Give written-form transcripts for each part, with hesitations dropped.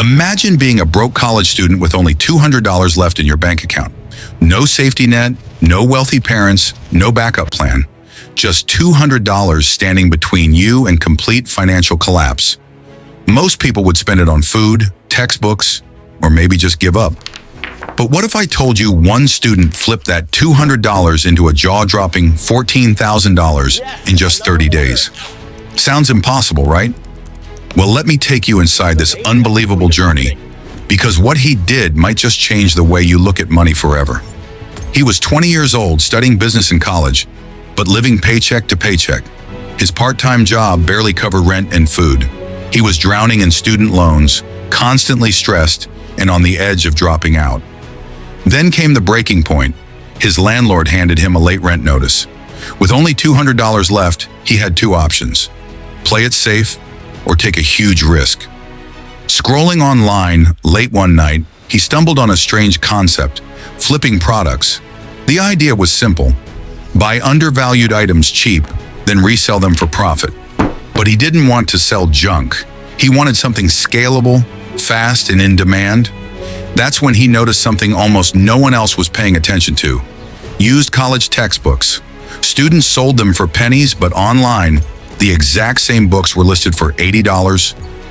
Imagine being a broke college student with only $200 left in your bank account. No safety net, no wealthy parents, no backup plan. Just $200 standing between you and complete financial collapse. Most people would spend it on food, textbooks, or maybe just give up. But what if I told you one student flipped that $200 into a jaw-dropping $14,000 in just 30 days? Sounds impossible, right? Well, let me take you inside this unbelievable journey, because what he did might just change the way you look at money forever. He was 20 years old, studying business in college, but living paycheck to paycheck. His part-time job barely covered rent and food. He was drowning in student loans, constantly stressed, and on the edge of dropping out. Then came the breaking point. His landlord handed him a late rent notice. With only $200 left, he had two options: play it safe or take a huge risk. Scrolling online late one night, he stumbled on a strange concept: flipping products. The idea was simple: buy undervalued items cheap, then resell them for profit. But he didn't want to sell junk. He wanted something scalable, fast, and in demand. That's when he noticed something almost no one else was paying attention to: used college textbooks. Students sold them for pennies, but online, the exact same books were listed for $80,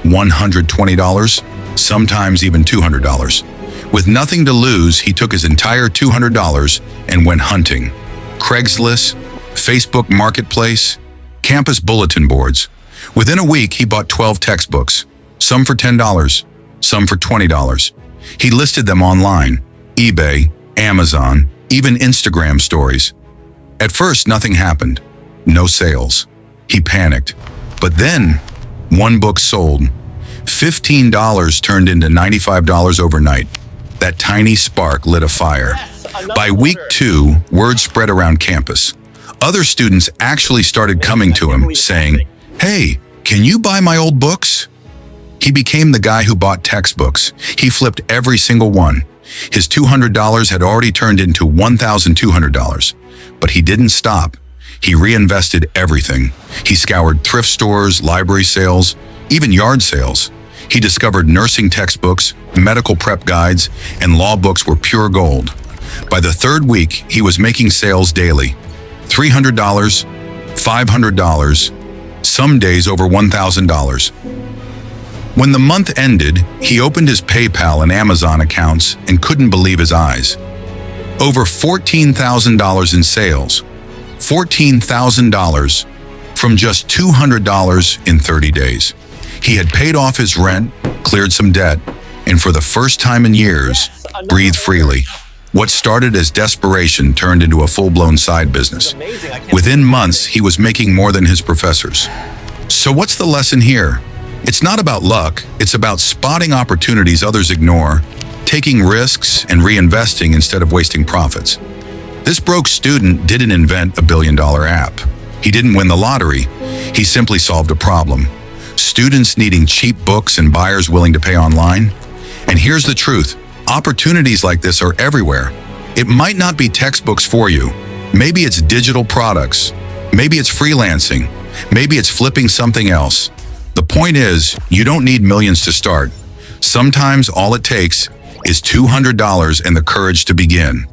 $120, sometimes even $200. With nothing to lose, he took his entire $200 and went hunting. Craigslist, Facebook Marketplace, campus bulletin boards. Within a week, he bought 12 textbooks, some for $10, some for $20. He listed them online, eBay, Amazon, even Instagram stories. At first, nothing happened. No sales. He panicked. But then, one book sold. $15 turned into $95 overnight. That tiny spark lit a fire. By week 2, word spread around campus. Other students actually started coming to him, saying, "Hey, can you buy my old books?" He became the guy who bought textbooks. He flipped every single one. His $200 had already turned into $1,200. But he didn't stop. He reinvested everything. He scoured thrift stores, library sales, even yard sales. He discovered nursing textbooks, medical prep guides, and law books were pure gold. By the third week, he was making sales daily. $300, $500, some days over $1,000. When the month ended, he opened his PayPal and Amazon accounts and couldn't believe his eyes. Over $14,000 in sales. $14,000 from just $200 in 30 days. He had paid off his rent, cleared some debt, and for the first time in years, breathed freely. What started as desperation turned into a full-blown side business. Within months, he was making more than his professors. So what's the lesson here? It's not about luck, it's about spotting opportunities others ignore, taking risks and reinvesting instead of wasting profits. This broke student didn't invent a billion-dollar app. He didn't win the lottery. He simply solved a problem. Students needing cheap books and buyers willing to pay online. And here's the truth: opportunities like this are everywhere. It might not be textbooks for you. Maybe it's digital products. Maybe it's freelancing. Maybe it's flipping something else. The point is, you don't need millions to start. Sometimes all it takes is $200 and the courage to begin.